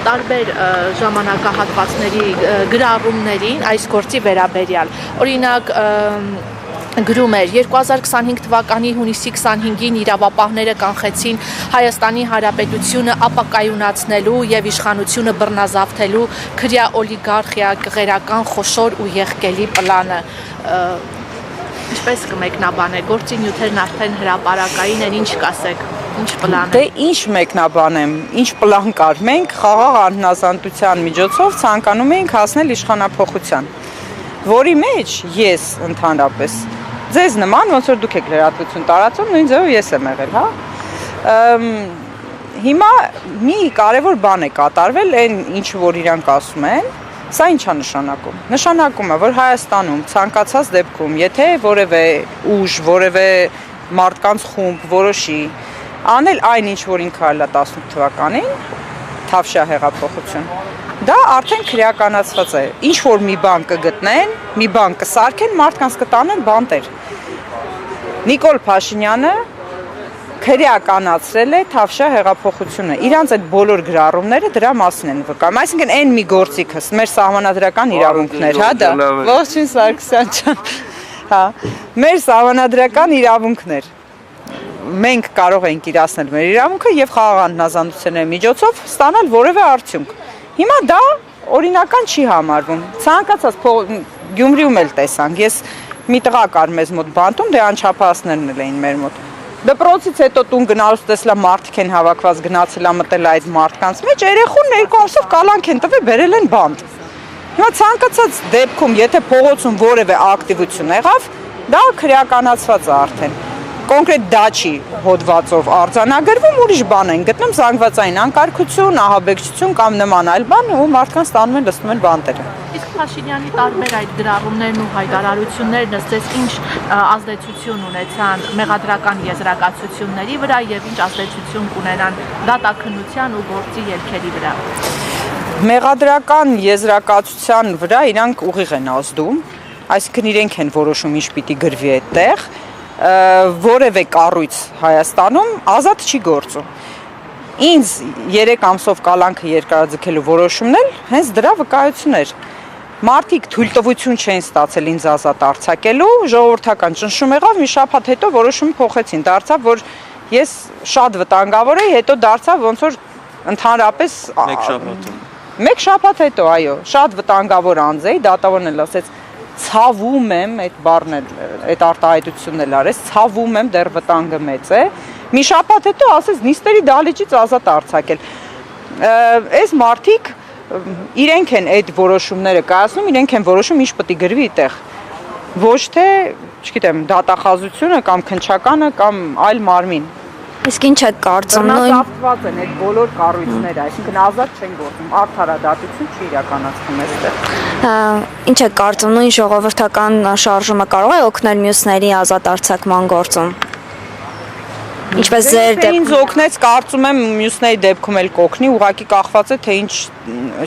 տարբեր ժամանակահատվածների գրառումներին այս գործի վերաբերյալ։ Օրինակ գրում էր 2025 թվականի հունիսի 25-ին իրավապահները կանխեցին Հայաստանի Հանրապետությունը ապակայունացնելու եւ իշխանությունը բռնազավթելու քրյա օլիգարխիա կղերական խոշոր ու եղկելի պլանը։ Ինչպես կմեկնաբանեք, գործի նյութերն արդեն հրապարակային են, ինչ կասեք, ինչ պլան է։ Դե ինչ մեկնաբանեմ, ինչ պլան կար։ Մենք խաղաղ անհնազանդության միջոցով ցանկանում էինք հասնել իշխանափոխության, որի մեջ ես ընդհանրապես ձեզ նման, ոնց որ դուք եք լրատվություն տարածում, նույն ձևով ես եմ եղել, հա։ Հիմա մի կարևոր բան է կատարվել, այն ինչ որ իրանք ասում են, սա ինչ է նշանակում։ Նշանակում է, որ Հայաստանում ցանկացած դեպքում, եթե որևէ ուժ, որևէ մարդկանց խումբ որոշի անել այն ինչ որ ինքը արել է 18 թվականին, Թավշյա հեղափոխություն, դա արդեն քրեականացված է։ Ինչ որ մի բան կգտնեն, մի բան կսարքեն, մարդկանց կտանեն բանտեր։ Նիկոլ Փաշինյանը քրեականացրել է Թավշյա հեղափոխությունը։ Իրանց այդ բոլոր գրառումները դրա մասին են վկայում։ Այսինքն այն մի գործիքը, մեր սահմանադրական իրավունքներ, հա դա։ Ողջույն Սարգսյան ջան։ Հա, մեր սահմանադրական իրավունքներ։ Մենք կարող ենք իրացնել մեր իրավունքը եւ խաղաղ անհնազանդությունների միջոցով ստանալ որևէ արդյունք։ Հիմա դա օրինական չի համարվում։ Ցանկացած Գյումրիում էլ տեսանք։ Ես մի տղա կար մեզ մոտ բանտում, դե անչափահասներն էլ էին մեր մոտ։ Դպրոցից հետո տուն գնալուց տեսլա մարդիկ են հավաքված, գնացել ա մտել այդ մարդկանց մեջ, երեխուն երկու ամսով կալանք են տվել, բերել են բանտ։ Հիմա ցանկացած դեպքում, եթե փողոցում որևէ ակտիվություն եղավ, դա քրեականացված է արդեն։ Կոնկրետ դա չի հոդվածով արձանագրվում, ուրիշ բան են գտնում, զանգվածային անկարգություն, ահաբեկչություն կամ նման այլ բան, ու մարդկանց ստանում են լցնում են բանտերը։ Իսկ Փաշինյանի տարբեր այդ գրառումներն ու հայտարարություններն ըստ ինչ ազդեցություն ունեցան մեղադրական եզրակացությունների վրա եւ ինչ ազդեցություն կունենան դատաքննության ու գործի ելքերի վրա։ Մեղադրական եզրակացության վրա իրանք ուղիղ են ազդում, այսինքն իրենք են որոշում ինչ պիտի գրվի այդտեղ, որևէ կառույց Հայաստանում ազատ չի գործում։ Ինձ 3 ամսով կալանքը երկարաձգելու որոշումն էլ հենց դրա վկայություն էր։ Մարդիկ թույլտվություն չեն ստացել ինձ ազատ արձակելու, ժողովրդական ճնշում եղավ, մի շաբաթ հետո որոշումը փոխեցին, դարձավ, որ ես շատ վտանգավոր էի, հետո դարձավ ոնց որ ընդհանրապես մեկ շաբաթ հետո, այո, շատ վտանգավոր անձ էի, դատավորն էլ ասեց ցավում եմ, այդ բառն էլ, այդ արտահայտությունն էլ արեց, ցավում եմ, դեռ վտանգը մեծ է։ Մի շաբաթ հետո ասեց նիստերի դահլիճից ազատ արձակել։ Այս մարդիկ իրենք են այդ որոշումները կայացնում, իրենք են որոշում ինչ պետք է գրվի այդտեղ։ Ոչ թե, չգիտեմ, դատախազությունը կամ քննչականը կամ այլ մարմին։ Իսկ ինչ եք կարծում, բռնազավթված են այդ բոլոր կառույցները, այսինքն ազատ չեն գործում, արդարադատություն չի իրականացվում այստեղ։ Ինչ եք կարծում, նույն ժողովրդական շարժումը կարող է օգնել մյուսների ազատ արձակման գործում։ Ինչպես ձեր դեպքում ինձ օգնեց, կարծում եմ մյուսների դեպքում էլ կօգնի, ուղղակի կախված է թե ինչ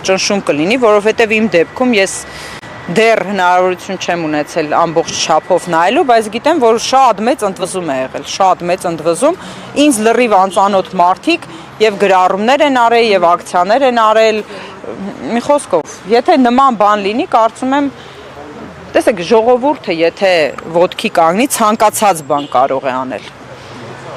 ճնշում կլինի, որովհետև իմ դեպքում ես դեռ հնարավորություն չեմ ունեցել ամբողջ չափով նայելու, բայց գիտեմ, որ շատ մեծ ընդվզում է եղել, շատ մեծ ընդվզում, ինձ լրիվ անծանոթ մարդիկ եւ գրառումներ են արել եւ ակցիաներ են արել, մի խոսքով, եթե նման բան լինի, կարծում եմ, տեսեք, ժողովուրդը եթե ոտքի կանգնի, ցանկացած բան կարող է անել։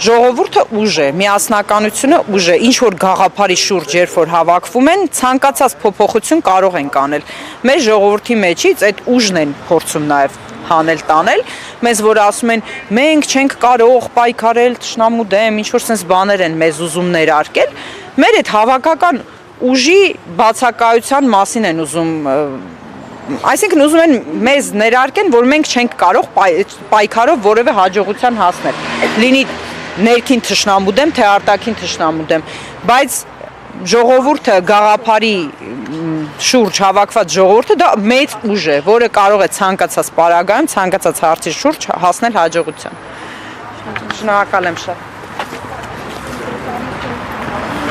Ժողովուրդը ուժ է, միասնականությունը ուժ է, ինչ որ գաղափարի շուրջ երբ որ հավաքվում են, ցանկացած փոփոխություն կարող են կանել։ Մեր ժողովրդի մեջից այդ ուժն են փորձում նաև հանել տանել, մեզ որ ասում են մենք չենք կարող պայքարել թշնամու դեմ, ինչ որ sense բաներ են մեզ ուզում ներարկել, մեր այդ հավաքական ուժի բացակայության մասին են ուզում, այսինքն ուզում են մեզ ներարկեն, որ մենք չենք կարող պայքարով որևէ հաջողության հասնել։ Լինի ներքին թշնամու դեմ, թե արտաքին թշնամու դեմ, բայց ժողովուրդը գաղափարի շուրջ հավաքված ժողովուրդը դա մեծ ուժ է, որը կարող է ցանկացած պարագայում, ցանկացած հարցի շուրջ հասնել հաջողության։ Շնորհակալ եմ շատ։